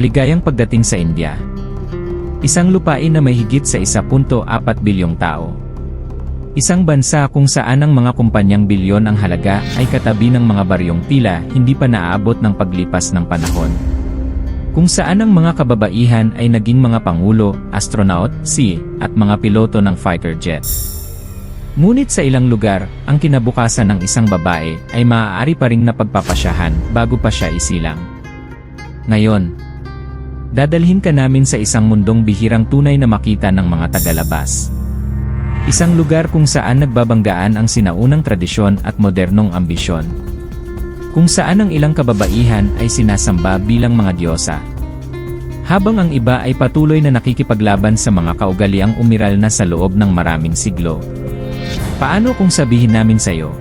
Maligayang pagdating sa India. Isang lupain na may higit sa 1.4 bilyong tao. Isang bansa kung saan ang mga kumpanyang bilyon ang halaga ay katabi ng mga baryong tila hindi pa naaabot ng paglipas ng panahon. Kung saan ang mga kababaihan ay naging mga pangulo, astronaut, at mga piloto ng fighter jet. Ngunit sa ilang lugar, ang kinabukasan ng isang babae ay maaari pa ring napagpapasyahan bago pa siya isilang. Ngayon, dadalhin ka namin sa isang mundong bihirang tunay na makita ng mga tagalabas. Isang lugar kung saan nagbabanggaan ang sinaunang tradisyon at modernong ambisyon. Kung saan ang ilang kababaihan ay sinasamba bilang mga diyosa. Habang ang iba ay patuloy na nakikipaglaban sa mga kaugaliang umiral na sa loob ng maraming siglo. Paano kung sabihin namin sa iyo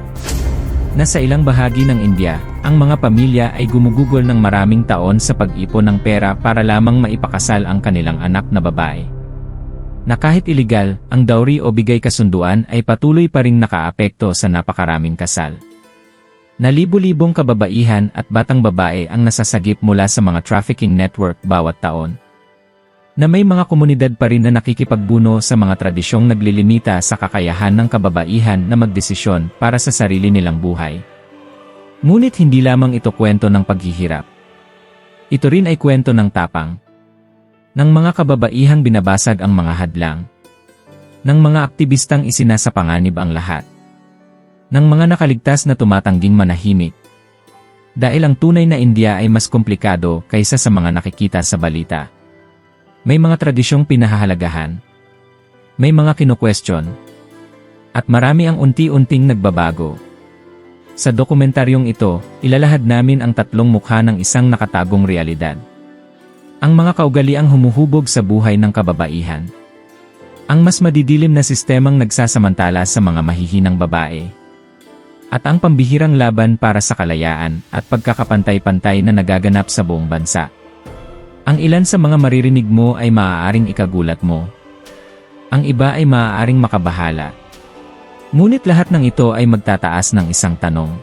na sa ilang bahagi ng India, ang mga pamilya ay gumugugol ng maraming taon sa pag-ipon ng pera para lamang maipakasal ang kanilang anak na babae? Na kahit iligal, ang dowry o bigay kasunduan ay patuloy pa ring nakaapekto sa napakaraming kasal. Na libu-libong kababaihan at batang babae ang nasasagip mula sa mga trafficking network bawat taon. Na may mga komunidad pa rin na nakikipagbuno sa mga tradisyong naglilimita sa kakayahan ng kababaihan na magdesisyon para sa sarili nilang buhay. Ngunit hindi lamang ito kwento ng paghihirap. Ito rin ay kwento ng tapang. Ng mga kababaihang binabasag ang mga hadlang. Ng mga aktivistang isinasapanganib ang lahat. Ng mga nakaligtas na tumatangging manahimik. Dahil ang tunay na India ay mas komplikado kaysa sa mga nakikita sa balita. May mga tradisyong pinahahalagahan. May mga kino-question. At marami ang unti-unting nagbabago. Sa dokumentaryong ito, ilalahad namin ang tatlong mukha ng isang nakatagong realidad. Ang mga kaugaliang humuhubog sa buhay ng kababaihan. Ang mas madidilim na sistemang nagsasamantala sa mga mahihinang babae. At ang pambihirang laban para sa kalayaan at pagkakapantay-pantay na nagaganap sa buong bansa. Ang ilan sa mga maririnig mo ay maaaring ikagulat mo. Ang iba ay maaaring makabahala. Ngunit lahat ng ito ay magtataas ng isang tanong.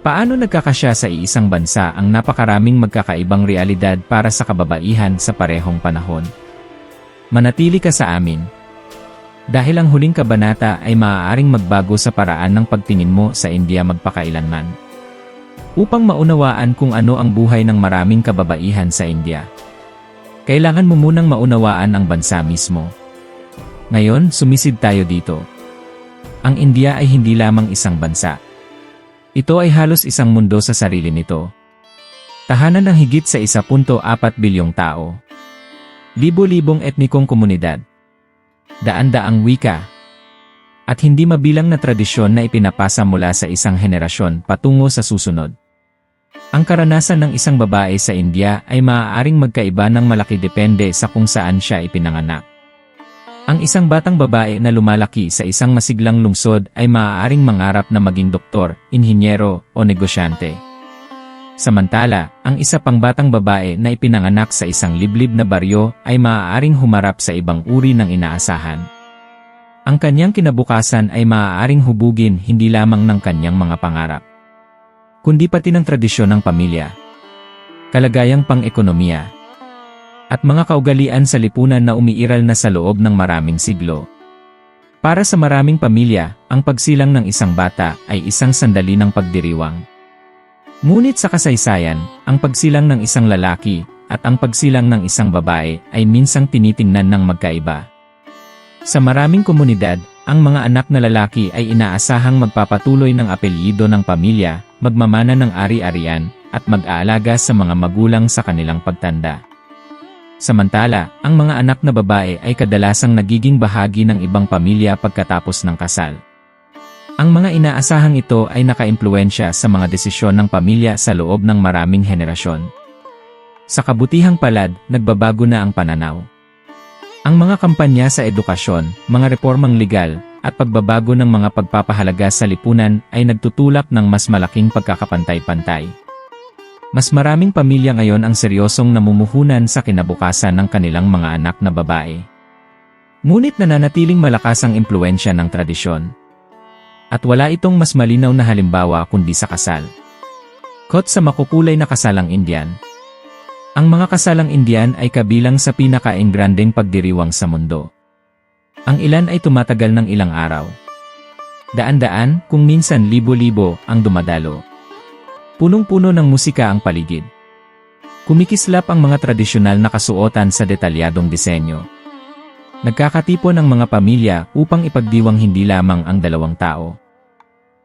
Paano nagkakasya sa iisang bansa ang napakaraming magkakaibang realidad para sa kababaihan sa parehong panahon? Manatili ka sa amin. Dahil ang huling kabanata ay maaaring magbago sa paraan ng pagtingin mo sa India magpakailanman. Upang maunawaan kung ano ang buhay ng maraming kababaihan sa India, kailangan mo munang maunawaan ang bansa mismo. Ngayon, sumisid tayo dito. Ang India ay hindi lamang isang bansa. Ito ay halos isang mundo sa sarili nito. Tahanan ng higit sa 1.4 bilyong tao. Libo-libong etnikong komunidad. Daan-daang wika. At hindi mabilang na tradisyon na ipinapasa mula sa isang henerasyon patungo sa susunod. Ang karanasan ng isang babae sa India ay maaaring magkaiba ng malaki depende sa kung saan siya ipinanganak. Ang isang batang babae na lumalaki sa isang masiglang lungsod ay maaaring mangarap na maging doktor, inhinyero, o negosyante. Samantala, ang isa pang batang babae na ipinanganak sa isang liblib na baryo ay maaaring humarap sa ibang uri ng inaasahan. Ang kanyang kinabukasan ay maaaring hubugin hindi lamang ng kanyang mga pangarap, kundi pati ng tradisyon ng pamilya, kalagayang pang-ekonomiya, at mga kaugalian sa lipunan na umiiral na sa loob ng maraming siglo. Para sa maraming pamilya, ang pagsilang ng isang bata ay isang sandali ng pagdiriwang. Ngunit sa kasaysayan, ang pagsilang ng isang lalaki at ang pagsilang ng isang babae ay minsang tinitingnan ng magkaiba. Sa maraming komunidad, ang mga anak na lalaki ay inaasahang magpapatuloy ng apelyido ng pamilya, magmamana ng ari-arian, at mag-aalaga sa mga magulang sa kanilang pagtanda. Samantala, ang mga anak na babae ay kadalasang nagiging bahagi ng ibang pamilya pagkatapos ng kasal. Ang mga inaasahang ito ay nakaimpluwensya sa mga desisyon ng pamilya sa loob ng maraming henerasyon. Sa kabutihang palad, nagbabago na ang pananaw. Ang mga kampanya sa edukasyon, mga reformang legal, at pagbabago ng mga pagpapahalaga sa lipunan ay nagtutulak ng mas malaking pagkakapantay-pantay. Mas maraming pamilya ngayon ang seryosong namumuhunan sa kinabukasan ng kanilang mga anak na babae. Ngunit nananatiling malakas ang impluwensya ng tradisyon. At wala itong mas malinaw na halimbawa kundi sa kasal. Kot sa makukulay na kasalang Indian. Ang mga kasalang Indian ay kabilang sa pinaka-engrandeng pagdiriwang sa mundo. Ang ilan ay tumatagal ng ilang araw. Daan-daan, kung minsan libo-libo, ang dumadalo. Punong-puno ng musika ang paligid. Kumikislap ang mga tradisyonal na kasuotan sa detalyadong disenyo. Nagkakatipon ang mga pamilya upang ipagdiwang hindi lamang ang dalawang tao,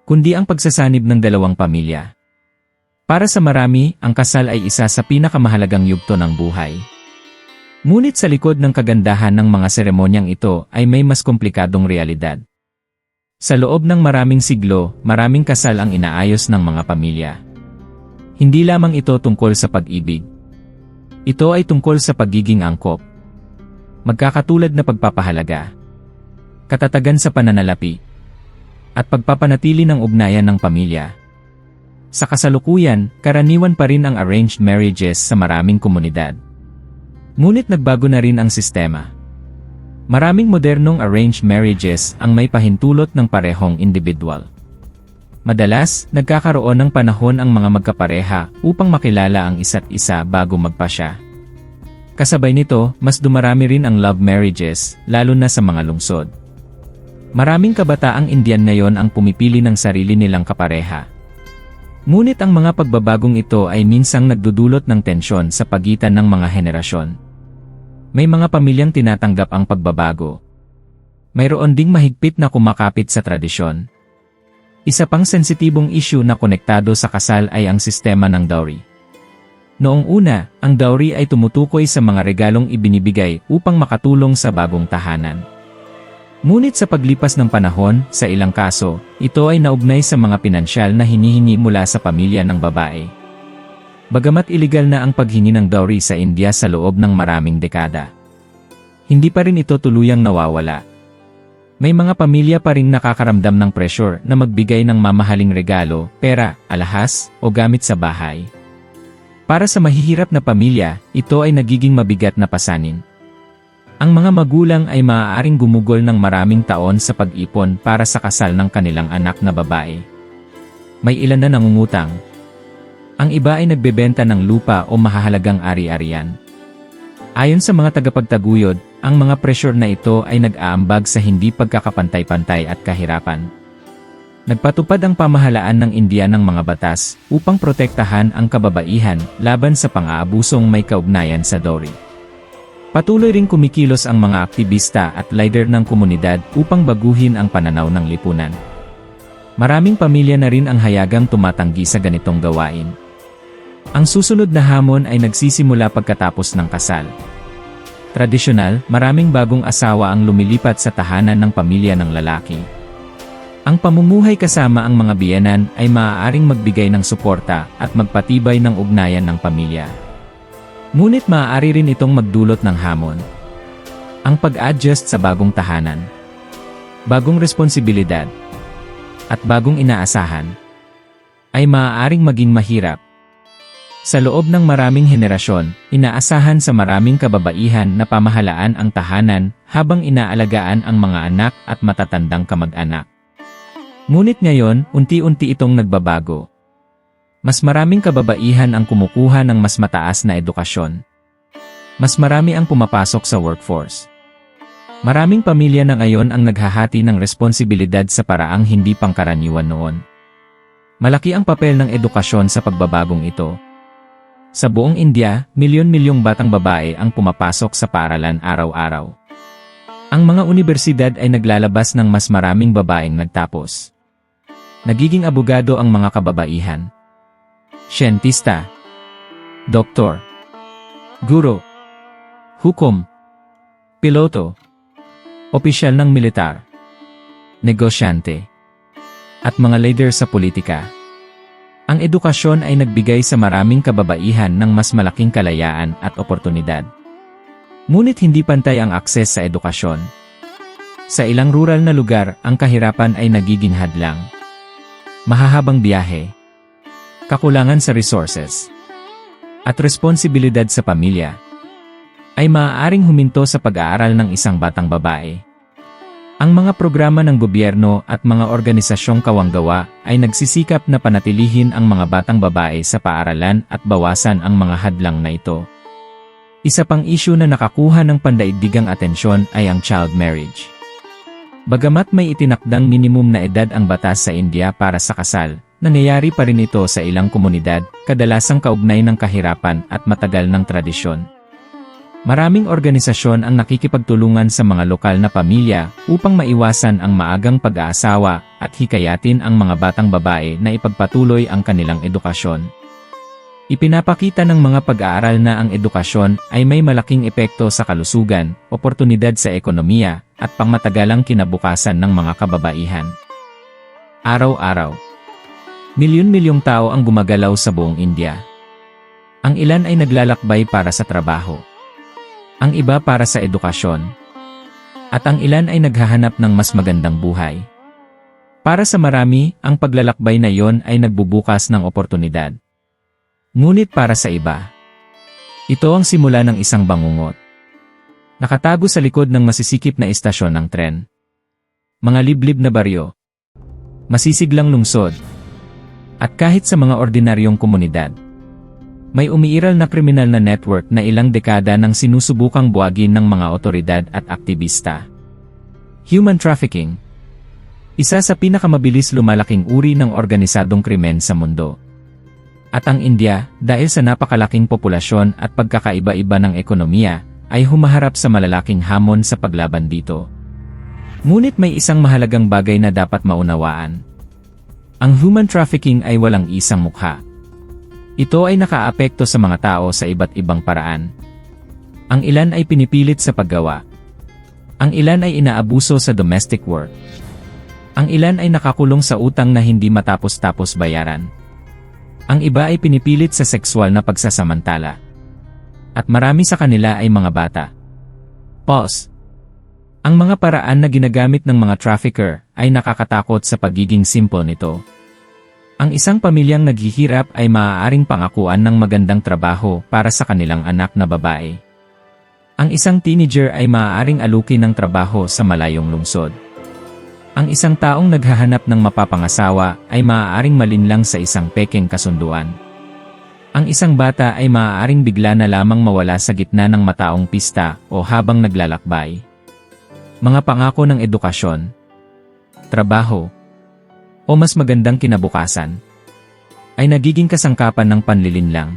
kundi ang pagsasanib ng dalawang pamilya. Para sa marami, ang kasal ay isa sa pinakamahalagang yugto ng buhay. Ngunit sa likod ng kagandahan ng mga seremonyang ito ay may mas komplikadong realidad. Sa loob ng maraming siglo, maraming kasal ang inaayos ng mga pamilya. Hindi lamang ito tungkol sa pag-ibig. Ito ay tungkol sa pagiging angkop. Magkakatulad na pagpapahalaga, katatagan sa pananalapi, at pagpapanatili ng ugnayan ng pamilya. Sa kasalukuyan, karaniwan pa rin ang arranged marriages sa maraming komunidad. Ngunit nagbago na rin ang sistema. Maraming modernong arranged marriages ang may pahintulot ng parehong individual. Madalas, nagkakaroon ng panahon ang mga magkapareha upang makilala ang isa't isa bago magpasya. Kasabay nito, mas dumarami rin ang love marriages, lalo na sa mga lungsod. Maraming kabataang Indian ngayon ang pumipili ng sarili nilang kapareha. Ngunit ang mga pagbabagong ito ay minsang nagdudulot ng tensyon sa pagitan ng mga henerasyon. May mga pamilyang tinatanggap ang pagbabago. Mayroon ding mahigpit na kumakapit sa tradisyon. Isa pang sensitibong issue na konektado sa kasal ay ang sistema ng dowry. Noong una, ang dowry ay tumutukoy sa mga regalong ibinibigay upang makatulong sa bagong tahanan. Ngunit sa paglipas ng panahon, sa ilang kaso, ito ay naugnay sa mga pinansyal na hinihingi mula sa pamilya ng babae. Bagamat iligal na ang paghingi ng dowry sa India sa loob ng maraming dekada, hindi pa rin ito tuluyang nawawala. May mga pamilya pa rin nakakaramdam ng pressure na magbigay ng mamahaling regalo, pera, alahas, o gamit sa bahay. Para sa mahihirap na pamilya, ito ay nagiging mabigat na pasanin. Ang mga magulang ay maaaring gumugol ng maraming taon sa pag-ipon para sa kasal ng kanilang anak na babae. May ilan na nangungutang. Ang iba ay nagbebenta ng lupa o mahahalagang ari-arian. Ayon sa mga tagapagtaguyod, ang mga pressure na ito ay nag-aambag sa hindi pagkakapantay-pantay at kahirapan. Nagpatupad ang pamahalaan ng India ng mga batas upang protektahan ang kababaihan laban sa pang-aabusong may kaugnayan sa dowry. Patuloy ring kumikilos ang mga aktivista at leader ng komunidad upang baguhin ang pananaw ng lipunan. Maraming pamilya na rin ang hayagang tumatanggi sa ganitong gawain. Ang susunod na hamon ay nagsisimula pagkatapos ng kasal. Tradisyonal, maraming bagong asawa ang lumilipat sa tahanan ng pamilya ng lalaki. Ang pamumuhay kasama ang mga biyenan ay maaaring magbigay ng suporta at magpatibay ng ugnayan ng pamilya. Ngunit maaari rin itong magdulot ng hamon. Ang pag-adjust sa bagong tahanan, bagong responsibilidad, at bagong inaasahan, ay maaaring maging mahirap. Sa loob ng maraming henerasyon, inaasahan sa maraming kababaihan na pamahalaan ang tahanan habang inaalagaan ang mga anak at matatandang kamag-anak. Ngunit ngayon, unti-unti itong nagbabago. Mas maraming kababaihan ang kumukuha ng mas mataas na edukasyon. Mas marami ang pumapasok sa workforce. Maraming pamilya na ngayon ang naghahati ng responsibilidad sa paraang hindi pangkaraniwan noon. Malaki ang papel ng edukasyon sa pagbabagong ito. Sa buong India, milyon-milyong batang babae ang pumapasok sa paaralan araw-araw. Ang mga universidad ay naglalabas ng mas maraming babaeng nagtapos. Nagiging abogado ang mga kababaihan. Siyentista, doktor, guro, hukom, piloto, opisyal ng militar, negosyante, at mga leader sa politika. Ang edukasyon ay nagbigay sa maraming kababaihan ng mas malaking kalayaan at oportunidad. Ngunit hindi pantay ang akses sa edukasyon. Sa ilang rural na lugar, ang kahirapan ay nagiging hadlang. Mahahabang biyahe, kakulangan sa resources, at responsibilidad sa pamilya, ay maaaring huminto sa pag-aaral ng isang batang babae. Ang mga programa ng gobyerno at mga organisasyong kawanggawa ay nagsisikap na panatilihin ang mga batang babae sa paaralan at bawasan ang mga hadlang na ito. Isa pang issue na nakakuha ng pandaigdigang atensyon ay ang child marriage. Bagamat may itinakdang minimum na edad ang batas sa India para sa kasal, nangyayari pa rin ito sa ilang komunidad, kadalasang kaugnay ng kahirapan at matagal ng tradisyon. Maraming organisasyon ang nakikipagtulungan sa mga lokal na pamilya upang maiwasan ang maagang pag-aasawa at hikayatin ang mga batang babae na ipagpatuloy ang kanilang edukasyon. Ipinapakita ng mga pag-aaral na ang edukasyon ay may malaking epekto sa kalusugan, oportunidad sa ekonomiya, at pangmatagalang kinabukasan ng mga kababaihan. Araw-araw, milyon-milyong tao ang gumagalaw sa buong India. Ang ilan ay naglalakbay para sa trabaho. Ang iba para sa edukasyon. At ang ilan ay naghahanap ng mas magandang buhay. Para sa marami, ang paglalakbay na iyon ay nagbubukas ng oportunidad. Ngunit para sa iba, ito ang simula ng isang bangungot. Nakatago sa likod ng masisikip na istasyon ng tren. Mga liblib na baryo. Masisiglang lungsod. At kahit sa mga ordinaryong komunidad. May umiiral na kriminal na network na ilang dekada nang sinusubukang buwagin ng mga otoridad at aktivista. Human trafficking. Isa sa pinakamabilis lumalaking uri ng organisadong krimen sa mundo. At ang India, dahil sa napakalaking populasyon at pagkakaiba-iba ng ekonomiya, ay humaharap sa malalaking hamon sa paglaban dito. Ngunit may isang mahalagang bagay na dapat maunawaan. Ang human trafficking ay walang isang mukha. Ito ay nakaapekto sa mga tao sa iba't ibang paraan. Ang ilan ay pinipilit sa paggawa. Ang ilan ay inaabuso sa domestic work. Ang ilan ay nakakulong sa utang na hindi matapos-tapos bayaran. Ang iba ay pinipilit sa sexual na pagsasamantala. At marami sa kanila ay mga bata. Pause. Ang mga paraan na ginagamit ng mga trafficker ay nakakatakot sa pagiging simple nito. Ang isang pamilyang naghihirap ay maaaring pangakuan ng magandang trabaho para sa kanilang anak na babae. Ang isang teenager ay maaaring alukin ng trabaho sa malayong lungsod. Ang isang taong naghahanap ng mapapangasawa ay maaaring malinlang sa isang pekeng kasunduan. Ang isang bata ay maaaring bigla na lamang mawala sa gitna ng mataong pista o habang naglalakbay. Mga pangako ng edukasyon, trabaho, o mas magandang kinabukasan, ay nagiging kasangkapan ng panlilinlang.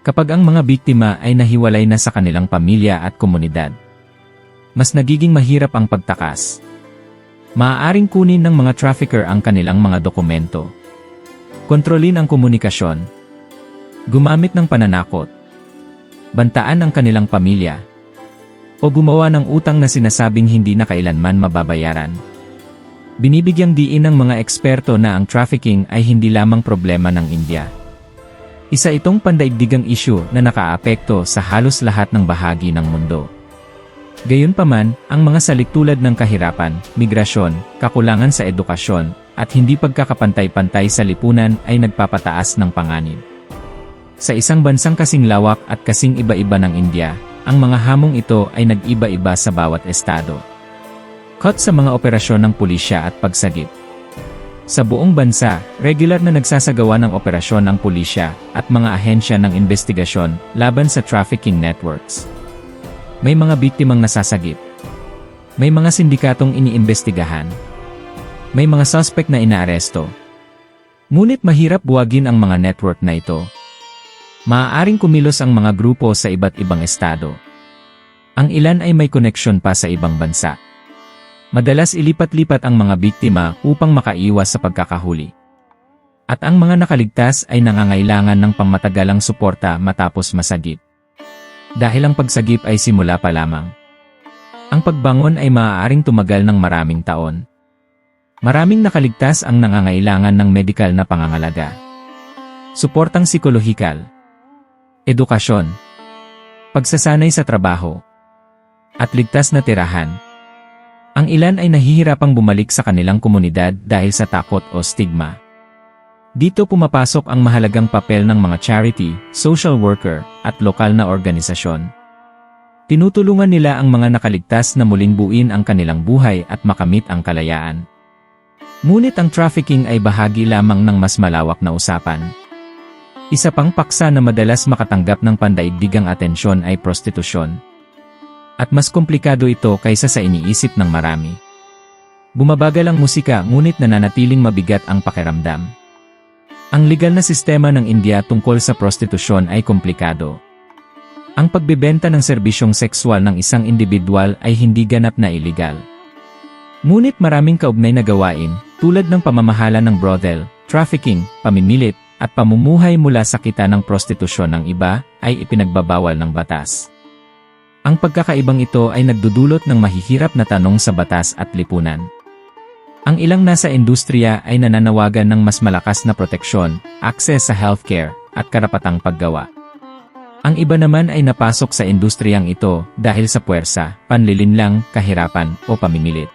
Kapag ang mga biktima ay nahiwalay na sa kanilang pamilya at komunidad, mas nagiging mahirap ang pagtakas. Maaaring kunin ng mga trafficker ang kanilang mga dokumento. Kontrolin ang komunikasyon. Gumamit ng pananakot. Bantaan ang kanilang pamilya. O gumawa ng utang na sinasabing hindi na kailanman mababayaran. Binibigyang diin ng mga eksperto na ang trafficking ay hindi lamang problema ng India. Isa itong pandaigdigang issue na nakaapekto sa halos lahat ng bahagi ng mundo. Gayunpaman, ang mga salik tulad ng kahirapan, migrasyon, kakulangan sa edukasyon, at hindi pagkakapantay-pantay sa lipunan ay nagpapataas ng panganib. Sa isang bansang kasing lawak at kasing iba-iba ng India, ang mga hamong ito ay nag-iba-iba sa bawat estado. Cut sa mga operasyon ng pulisya at pagsagip. Sa buong bansa, regular na nagsasagawa ng operasyon ng pulisya at mga ahensya ng investigasyon laban sa trafficking networks. May mga biktimang nasasagip. May mga sindikatong iniimbestigahan. May mga suspect na inaaresto. Ngunit mahirap buwagin ang mga network na ito. Maaaring kumilos ang mga grupo sa iba't ibang estado. Ang ilan ay may koneksyon pa sa ibang bansa. Madalas ilipat-lipat ang mga biktima upang makaiwas sa pagkakahuli. At ang mga nakaligtas ay nangangailangan ng pangmatagalang suporta matapos masagip. Dahil ang pagsagip ay simula pa lamang. Ang pagbangon ay maaaring tumagal ng maraming taon. Maraming nakaligtas ang nangangailangan ng medikal na pangangalaga. Suportang psikolohikal. Edukasyon. Pagsasanay sa trabaho. At ligtas na tirahan. Ang ilan ay nahihirapang bumalik sa kanilang komunidad dahil sa takot o stigma. Dito pumapasok ang mahalagang papel ng mga charity, social worker, at lokal na organisasyon. Tinutulungan nila ang mga nakaligtas na muling buuin ang kanilang buhay at makamit ang kalayaan. Ngunit ang trafficking ay bahagi lamang ng mas malawak na usapan. Isa pang paksa na madalas makatanggap ng pandaigdigang atensyon ay prostitusyon. At mas komplikado ito kaysa sa iniisip ng marami. Bumabagal ang musika ngunit nananatiling mabigat ang pakiramdam. Ang legal na sistema ng India tungkol sa prostitusyon ay komplikado. Ang pagbebenta ng serbisyong sexual ng isang individual ay hindi ganap na illegal. Ngunit maraming kaugnay na gawain, tulad ng pamamahala ng brothel, trafficking, pamimilit, at pamumuhay mula sa kita ng prostitusyon ng iba, ay ipinagbabawal ng batas. Ang pagkakaibang ito ay nagdudulot ng mahihirap na tanong sa batas at lipunan. Ang ilang nasa industriya ay nananawagan ng mas malakas na proteksyon, akses sa healthcare, at karapatang paggawa. Ang iba naman ay napasok sa industriyang ito dahil sa puwersa, panlilinlang, kahirapan, o pamimilit.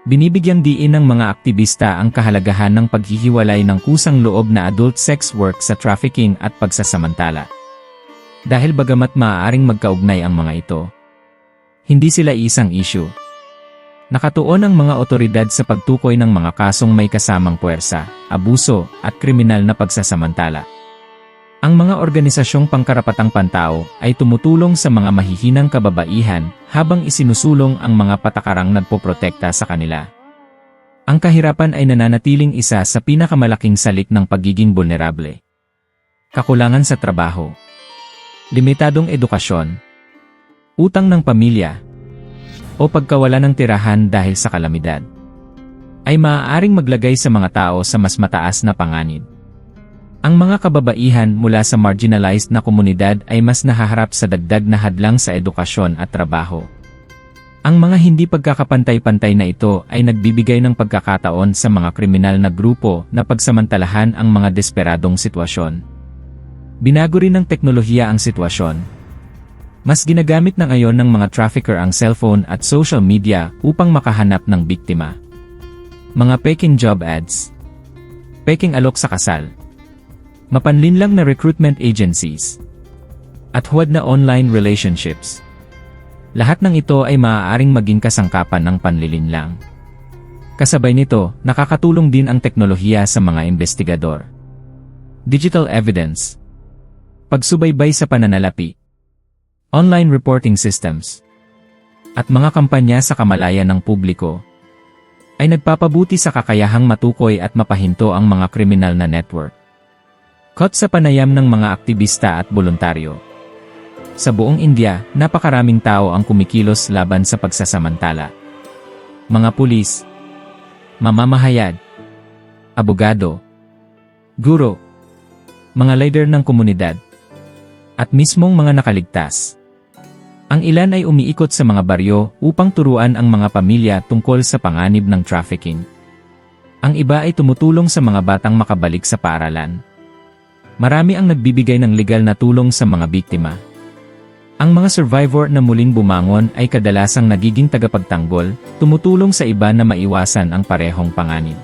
Binibigyang diin ng mga aktivista ang kahalagahan ng paghihiwalay ng kusang loob na adult sex work sa trafficking at pagsasamantala. Dahil bagamat maaaring magkaugnay ang mga ito, hindi sila isang issue. Nakatuon ang mga otoridad sa pagtukoy ng mga kasong may kasamang puwersa, abuso, at kriminal na pagsasamantala. Ang mga organisasyong pangkarapatang pantao ay tumutulong sa mga mahihinang kababaihan habang isinusulong ang mga patakarang nagpoprotekta sa kanila. Ang kahirapan ay nananatiling isa sa pinakamalaking salik ng pagiging vulnerable. Kakulangan sa trabaho, limitadong edukasyon, utang ng pamilya, o pagkawala ng tirahan dahil sa kalamidad, ay maaaring maglagay sa mga tao sa mas mataas na panganib. Ang mga kababaihan mula sa marginalized na komunidad ay mas nahaharap sa dagdag na hadlang sa edukasyon at trabaho. Ang mga hindi pagkakapantay-pantay na ito ay nagbibigay ng pagkakataon sa mga kriminal na grupo na pagsamantalahan ang mga desperadong sitwasyon. Binago rin ng teknolohiya ang sitwasyon. Mas ginagamit na ngayon ng mga trafficker ang cellphone at social media upang makahanap ng biktima. Mga peking job ads, peking alok sa kasal, mapanlinlang na recruitment agencies, at huwad na online relationships. Lahat ng ito ay maaaring maging kasangkapan ng panlilinlang. Kasabay nito, nakakatulong din ang teknolohiya sa mga investigador. Digital evidence, pagsubaybay sa pananalapi, online reporting systems, at mga kampanya sa kamalayan ng publiko, ay nagpapabuti sa kakayahang matukoy at mapahinto ang mga kriminal na network. Caught sa panayam ng mga aktivista at voluntaryo. Sa buong India, napakaraming tao ang kumikilos laban sa pagsasamantala. Mga pulis, mamamahayag, abogado, guro, mga leader ng komunidad, at mismong mga nakaligtas. Ang ilan ay umiikot sa mga baryo upang turuan ang mga pamilya tungkol sa panganib ng trafficking. Ang iba ay tumutulong sa mga batang makabalik sa paaralan. Marami ang nagbibigay ng legal na tulong sa mga biktima. Ang mga survivor na muling bumangon ay kadalasang nagiging tagapagtanggol, tumutulong sa iba na maiwasan ang parehong panganib.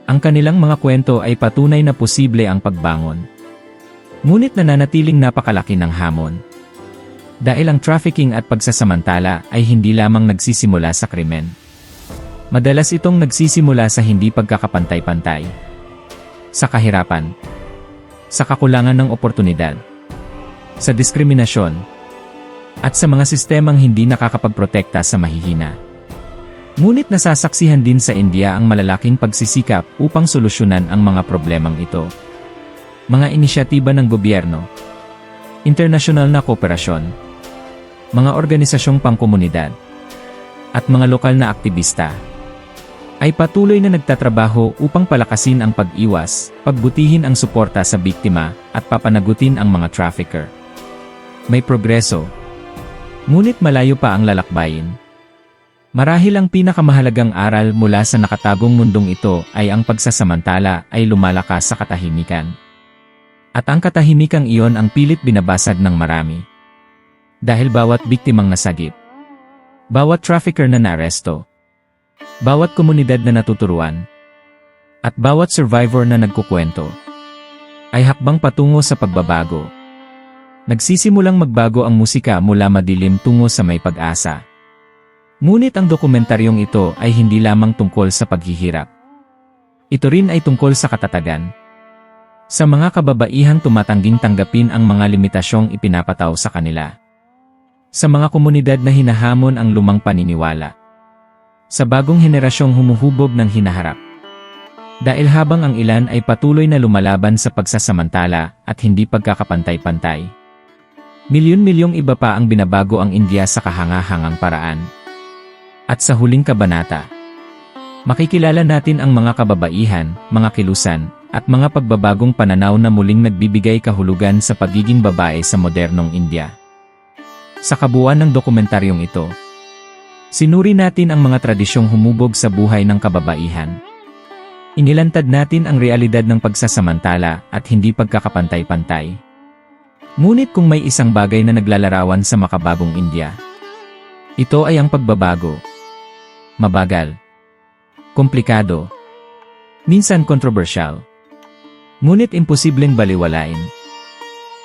Ang kanilang mga kwento ay patunay na posible ang pagbangon. Ngunit nananatiling napakalaki ng hamon. Dahil ang trafficking at pagsasamantala ay hindi lamang nagsisimula sa krimen. Madalas itong nagsisimula sa hindi pagkakapantay-pantay, sa kahirapan, sa kakulangan ng oportunidad, sa diskriminasyon, at sa mga sistemang hindi nakakapagprotekta sa mahihina. Ngunit nasasaksihan din sa India ang malalaking pagsisikap upang solusyonan ang mga problemang ito. Mga inisyatiba ng gobyerno, internasyonal na kooperasyon, mga organisasyong pangkomunidad, at mga lokal na aktivista, ay patuloy na nagtatrabaho upang palakasin ang pag-iwas, pagbutihin ang suporta sa biktima, at papanagutin ang mga trafficker. May progreso, ngunit malayo pa ang lalakbayin. Marahil ang pinakamahalagang aral mula sa nakatagong mundong ito ay ang pagsasamantala ay lumalakas sa katahimikan. At ang katahimikang iyon ang pilit binabasag ng marami. Dahil bawat biktimang nasagip, bawat trafficker na naaresto, bawat komunidad na natuturuan, at bawat survivor na nagkukwento, ay hakbang patungo sa pagbabago. Nagsisimulang magbago ang musika mula madilim tungo sa may pag-asa. Ngunit ang dokumentaryong ito ay hindi lamang tungkol sa paghihirap. Ito rin ay tungkol sa katatagan, Sa mga kababaihang tumatangging tanggapin ang mga limitasyong ipinapataw sa kanila. Sa mga komunidad na hinahamon ang lumang paniniwala. Sa bagong henerasyong humuhubog ng hinaharap. Dahil habang ang ilan ay patuloy na lumalaban sa pagsasamantala at hindi pagkakapantay-pantay. Milyon-milyong iba pa ang binabago ang India sa kahangahangang paraan. At sa huling kabanata, makikilala natin ang mga kababaihan, mga kilusan, at mga pagbabagong pananaw na muling nagbibigay kahulugan sa pagiging babae sa modernong India. Sa kabuuan ng dokumentaryong ito, sinuri natin ang mga tradisyong humubog sa buhay ng kababaihan. Inilantad natin ang realidad ng pagsasamantala at hindi pagkakapantay-pantay. Ngunit kung may isang bagay na naglalarawan sa makabagong India, ito ay ang pagbabago. Mabagal, komplikado, minsan kontrobersyal. Ngunit imposibleng baliwalain.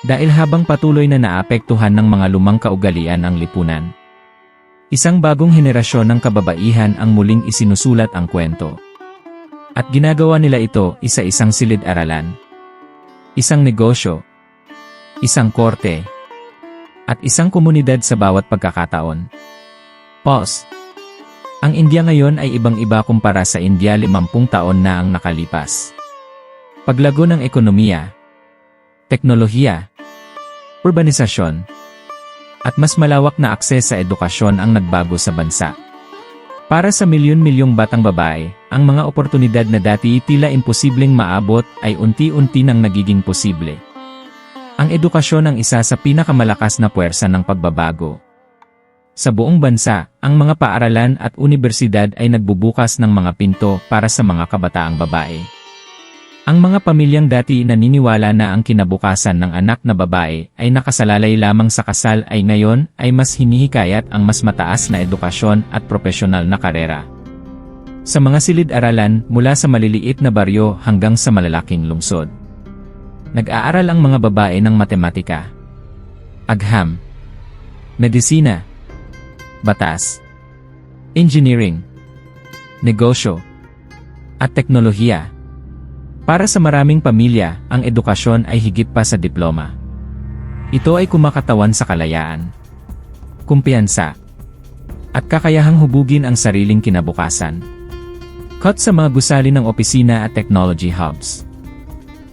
Dahil habang patuloy na naapektuhan ng mga lumang kaugalian ang lipunan, isang bagong henerasyon ng kababaihan ang muling isinusulat ang kwento. At ginagawa nila ito isa-isang silid-aralan, isang negosyo, isang korte, at isang komunidad sa bawat pagkakataon. Pause. Ang India ngayon ay ibang-iba kumpara sa India 50 taon na ang nakalipas. Paglago ng ekonomiya, teknolohiya, urbanisasyon, at mas malawak na akses sa edukasyon ang nagbago sa bansa. Para sa milyon-milyong batang babae, ang mga oportunidad na dati tila imposibleng maabot ay unti-unti nang nagiging posible. Ang edukasyon ang isa sa pinakamalakas na puwersa ng pagbabago. Sa buong bansa, ang mga paaralan at unibersidad ay nagbubukas ng mga pinto para sa mga kabataang babae. Ang mga pamilyang dati naniniwala na ang kinabukasan ng anak na babae ay nakasalalay lamang sa kasal ay ngayon ay mas hinihikayat ang mas mataas na edukasyon at propesyonal na karera. Sa mga silid-aralan mula sa maliliit na baryo hanggang sa malalaking lungsod. Nag-aaral ang mga babae ng matematika, agham, medisina, batas, engineering, negosyo, at teknolohiya. Para sa maraming pamilya, ang edukasyon ay higit pa sa diploma. Ito ay kumakatawan sa kalayaan, kumpiyansa, at kakayahang hubugin ang sariling kinabukasan. Cut sa mga gusali ng opisina at technology hubs.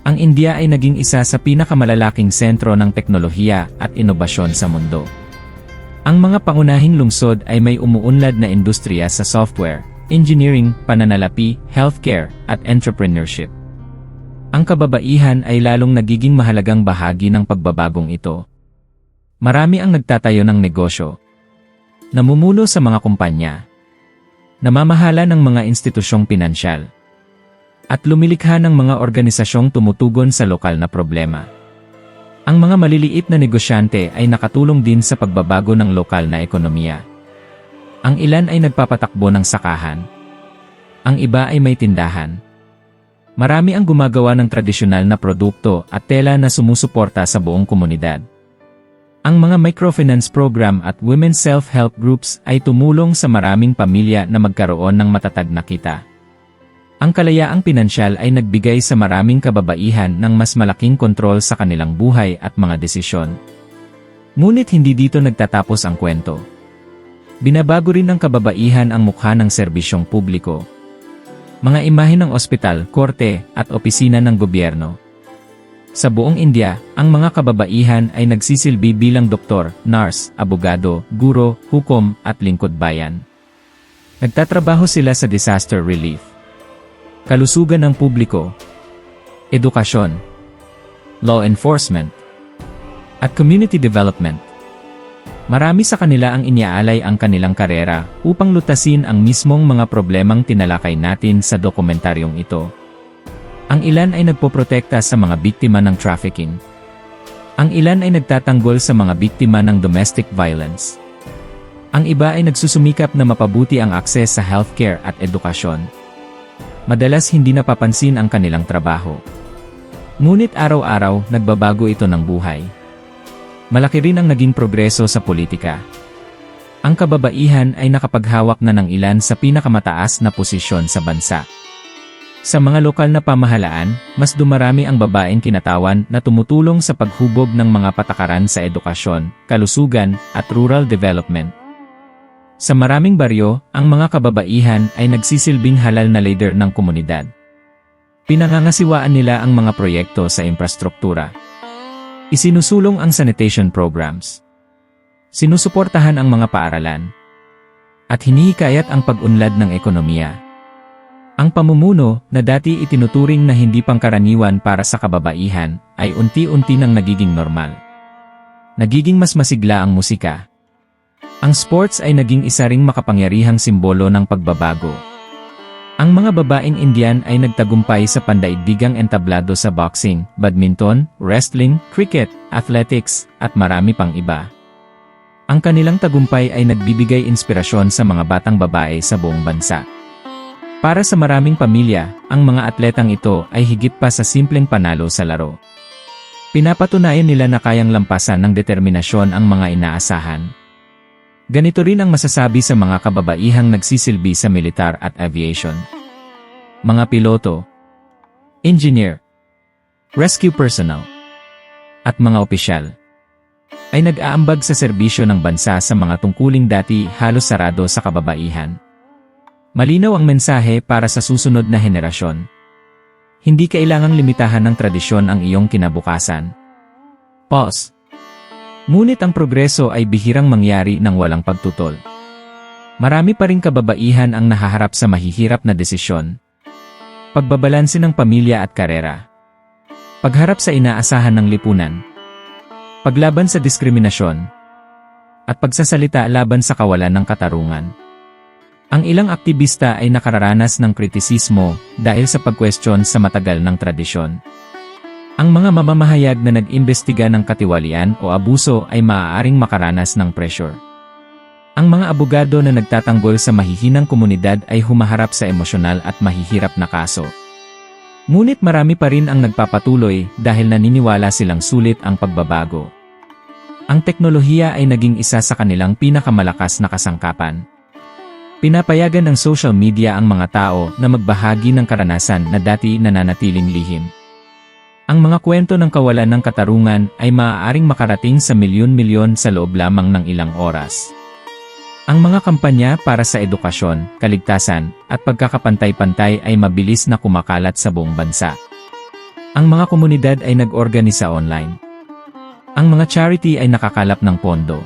Ang India ay naging isa sa pinakamalalaking sentro ng teknolohiya at inobasyon sa mundo. Ang mga pangunahing lungsod ay may umuunlad na industriya sa software, engineering, pananalapi, healthcare, at entrepreneurship. Ang kababaihan ay lalong nagiging mahalagang bahagi ng pagbabagong ito. Marami ang nagtatayo ng negosyo, namumuno sa mga kumpanya, namamahala ng mga institusyong pinansyal, at lumilikha ng mga organisasyong tumutugon sa lokal na problema. Ang mga maliliit na negosyante ay nakatulong din sa pagbabago ng lokal na ekonomiya. Ang ilan ay nagpapatakbo ng sakahan. Ang iba ay may tindahan. Marami ang gumagawa ng tradisyonal na produkto at tela na sumusuporta sa buong komunidad. Ang mga microfinance program at women's self-help groups ay tumulong sa maraming pamilya na magkaroon ng matatag na kita. Ang kalayaang pinansyal ay nagbigay sa maraming kababaihan ng mas malaking kontrol sa kanilang buhay at mga desisyon. Ngunit hindi dito nagtatapos ang kwento. Binabago rin ng kababaihan ang mukha ng serbisyong publiko. Mga imahe ng ospital, korte, at opisina ng gobyerno. Sa buong India, ang mga kababaihan ay nagsisilbi bilang doktor, nurse, abogado, guro, hukom, at lingkod bayan. Nagtatrabaho sila sa disaster relief, kalusugan ng publiko, edukasyon, law enforcement, at community development. Marami sa kanila ang iniaalay ang kanilang karera upang lutasin ang mismong mga problemang tinalakay natin sa dokumentaryong ito. Ang ilan ay nagpoprotekta sa mga biktima ng trafficking. Ang ilan ay nagtatanggol sa mga biktima ng domestic violence. Ang iba ay nagsusumikap na mapabuti ang akses sa healthcare at edukasyon. Madalas hindi napapansin ang kanilang trabaho. Ngunit araw-araw nagbabago ito ng buhay. Malaki rin ang naging progreso sa politika. Ang kababaihan ay nakapaghawak na ng ilan sa pinakamataas na posisyon sa bansa. Sa mga lokal na pamahalaan, mas dumarami ang babaeng kinatawan na tumutulong sa paghubog ng mga patakaran sa edukasyon, kalusugan, at rural development. Sa maraming baryo, ang mga kababaihan ay nagsisilbing halal na leader ng komunidad. Pinangangasiwaan nila ang mga proyekto sa infrastruktura. Isinusulong ang sanitation programs. Sinusuportahan ang mga paaralan. At hinihikayat ang pag-unlad ng ekonomiya. Ang pamumuno, na dati itinuturing na hindi pangkaraniwan para sa kababaihan, ay unti-unti nang nagiging normal. Nagiging mas masigla ang musika. Ang sports ay naging isa ring makapangyarihang simbolo ng pagbabago. Ang mga babaeng Indian ay nagtagumpay sa pandaigdigang entablado sa boxing, badminton, wrestling, cricket, athletics, at marami pang iba. Ang kanilang tagumpay ay nagbibigay inspirasyon sa mga batang babae sa buong bansa. Para sa maraming pamilya, ang mga atletang ito ay higit pa sa simpleng panalo sa laro. Pinapatunayan nila na kayang lampasan ng determinasyon ang mga inaasahan. Ganito rin ang masasabi sa mga kababaihang nagsisilbi sa militar at aviation. Mga piloto, engineer, rescue personnel, at mga opisyal ay nag-aambag sa serbisyo ng bansa sa mga tungkuling dati halos sarado sa kababaihan. Malinaw ang mensahe para sa susunod na henerasyon. Hindi kailangang limitahan ng tradisyon ang iyong kinabukasan. Pause. Ngunit ang progreso ay bihirang mangyari ng walang pagtutol. Marami pa ring kababaihan ang nahaharap sa mahihirap na desisyon. Pagbabalanse ng pamilya at karera. Pagharap sa inaasahan ng lipunan. Paglaban sa diskriminasyon. At pagsasalita laban sa kawalan ng katarungan. Ang ilang aktivista ay nakararanas ng kritisismo dahil sa pagkwestiyon sa matagal ng tradisyon. Ang mga mamamahayag na nag-imbestiga ng katiwalian o abuso ay maaaring makaranas ng pressure. Ang mga abogado na nagtatanggol sa mahihinang komunidad ay humaharap sa emosyonal at mahihirap na kaso. Ngunit marami pa rin ang nagpapatuloy dahil naniniwala silang sulit ang pagbabago. Ang teknolohiya ay naging isa sa kanilang pinakamalakas na kasangkapan. Pinapayagan ng social media ang mga tao na magbahagi ng karanasan na dati nananatiling lihim. Ang mga kwento ng kawalan ng katarungan ay maaaring makarating sa milyon-milyon sa loob lamang ng ilang oras. Ang mga kampanya para sa edukasyon, kaligtasan, at pagkakapantay-pantay ay mabilis na kumakalat sa buong bansa. Ang mga komunidad ay nag-organisa online. Ang mga charity ay nakakalap ng pondo.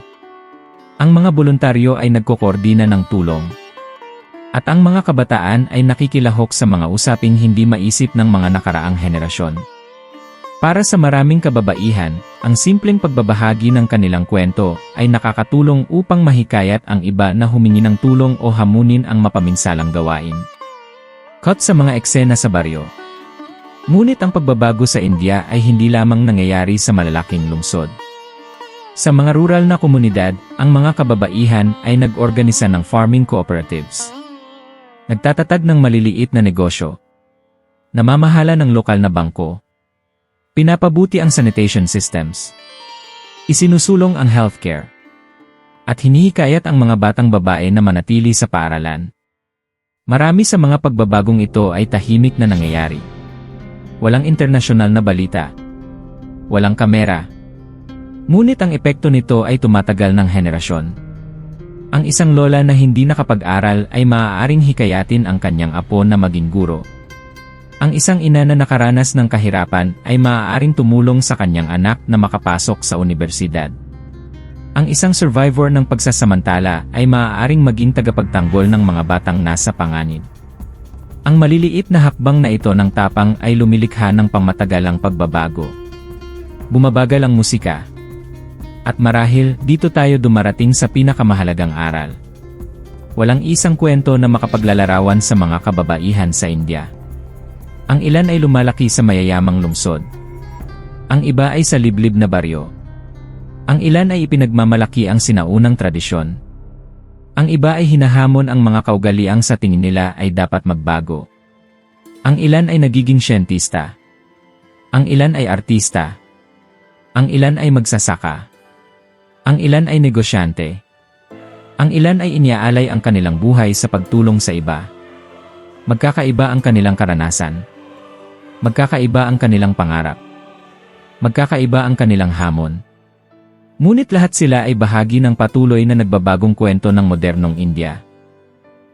Ang mga voluntaryo ay nagkokoordina ng tulong. At ang mga kabataan ay nakikilahok sa mga usaping hindi maisip ng mga nakaraang henerasyon. Para sa maraming kababaihan, ang simpleng pagbabahagi ng kanilang kwento ay nakakatulong upang mahikayat ang iba na humingi ng tulong o hamunin ang mapaminsalang gawain. Cut sa mga eksena sa baryo. Ngunit ang pagbabago sa India ay hindi lamang nangyayari sa malalaking lungsod. Sa mga rural na komunidad, ang mga kababaihan ay nag-organisa ng farming cooperatives. Nagtatatag ng maliliit na negosyo. Namamahala ng lokal na bangko. Pinapabuti ang sanitation systems. Isinusulong ang healthcare. At hinihikayat ang mga batang babae na manatili sa paaralan. Marami sa mga pagbabagong ito ay tahimik na nangyayari. Walang internasyonal na balita. Walang kamera. Ngunit ang epekto nito ay tumatagal ng henerasyon. Ang isang lola na hindi nakapag-aral ay maaaring hikayatin ang kanyang apo na maging guro. Ang isang ina na nakaranas ng kahirapan ay maaaring tumulong sa kanyang anak na makapasok sa unibersidad. Ang isang survivor ng pagsasamantala ay maaaring maging tagapagtanggol ng mga batang nasa panganib. Ang maliliit na hakbang na ito ng tapang ay lumilikha ng pangmatagalang pagbabago. Bumabagal ang musika. At marahil, dito tayo dumarating sa pinakamahalagang aral. Walang isang kwento na makapaglalarawan sa mga kababaihan sa India. Ang ilan ay lumalaki sa mayayamang lungsod. Ang iba ay sa liblib na baryo. Ang ilan ay ipinagmamalaki ang sinaunang tradisyon. Ang iba ay hinahamon ang mga kaugaliang sa tingin nila ay dapat magbago. Ang ilan ay nagiging siyentista. Ang ilan ay artista. Ang ilan ay magsasaka. Ang ilan ay negosyante. Ang ilan ay iniaalay ang kanilang buhay sa pagtulong sa iba. Magkakaiba ang kanilang karanasan. Magkakaiba ang kanilang pangarap. Magkakaiba ang kanilang hamon. Ngunit lahat sila ay bahagi ng patuloy na nagbabagong kwento ng modernong India.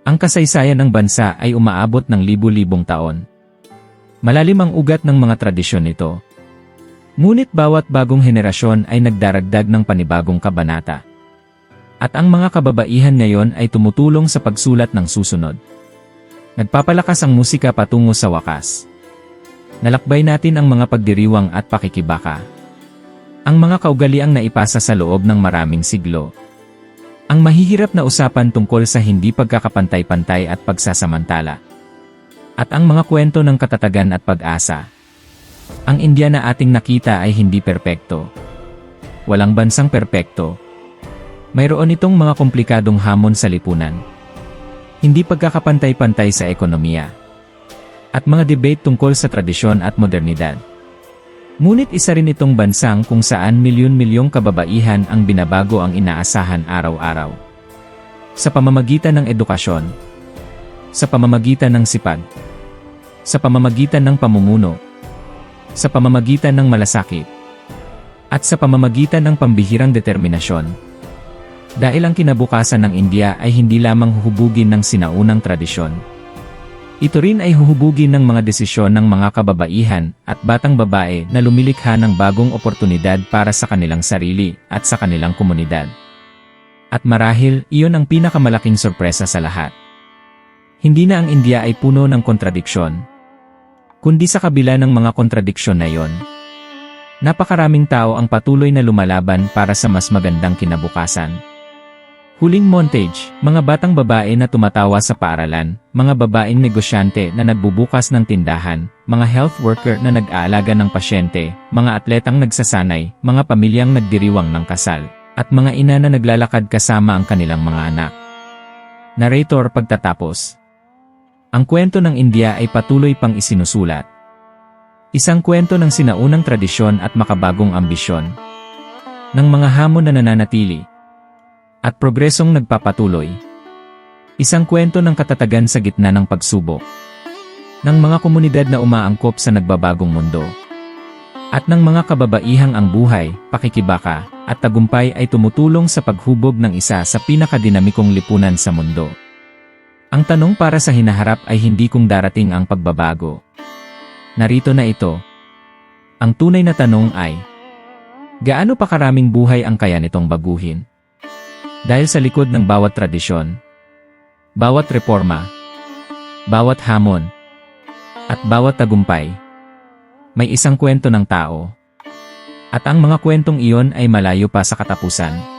Ang kasaysayan ng bansa ay umaabot ng libu-libong taon. Malalim ang ugat ng mga tradisyon nito. Ngunit bawat bagong henerasyon ay nagdaragdag ng panibagong kabanata. At ang mga kababaihan ngayon ay tumutulong sa pagsulat ng susunod. Nagpapalakas ang musika patungo sa wakas. Nalakbay natin ang mga pagdiriwang at pakikibaka. Ang mga kaugaliang naipasa sa loob ng maraming siglo. Ang mahihirap na usapan tungkol sa hindi pagkakapantay-pantay at pagsasamantala. At ang mga kwento ng katatagan at pag-asa. Ang India na ating nakita ay hindi perpekto. Walang bansang perpekto. Mayroon itong mga komplikadong hamon sa lipunan. Hindi pagkakapantay-pantay sa ekonomiya. At mga debate tungkol sa tradisyon at modernidad. Ngunit isa rin itong bansang kung saan milyon-milyong kababaihan ang binabago ang inaasahan araw-araw. Sa pamamagitan ng edukasyon, sa pamamagitan ng sipag, sa pamamagitan ng pamumuno, sa pamamagitan ng malasakit, at sa pamamagitan ng pambihirang determinasyon. Dahil ang kinabukasan ng India ay hindi lamang huhubugin ng sinaunang tradisyon. Ito rin ay huhubugin ng mga desisyon ng mga kababaihan at batang babae na lumilikha ng bagong oportunidad para sa kanilang sarili at sa kanilang komunidad. At marahil, iyon ang pinakamalaking sorpresa sa lahat. Hindi na ang India ay puno ng kontradiksyon. Kundi sa kabila ng mga kontradiksyon na iyon, napakaraming tao ang patuloy na lumalaban para sa mas magandang kinabukasan. Huling montage, mga batang babae na tumatawa sa paaralan, mga babaeng negosyante na nagbubukas ng tindahan, mga health worker na nag-aalaga ng pasyente, mga atletang nagsasanay, mga pamilyang nagdiriwang ng kasal, at mga ina na naglalakad kasama ang kanilang mga anak. Narrator pagtatapos. Ang kwento ng India ay patuloy pang isinusulat. Isang kwento ng sinaunang tradisyon at makabagong ambisyon. Ng mga hamon na nananatili. At progresong nagpapatuloy. Isang kwento ng katatagan sa gitna ng pagsubok. Ng mga komunidad na umaangkop sa nagbabagong mundo. At ng mga kababaihang ang buhay, pakikibaka, at tagumpay ay tumutulong sa paghubog ng isa sa pinakadinamikong lipunan sa mundo. Ang tanong para sa hinaharap ay hindi kung darating ang pagbabago. Narito na ito. Ang tunay na tanong ay, gaano pa karaming buhay ang kaya nitong baguhin? Dahil sa likod ng bawat tradisyon, bawat reforma, bawat hamon, at bawat tagumpay, may isang kwento ng tao. At ang mga kwentong iyon ay malayo pa sa katapusan.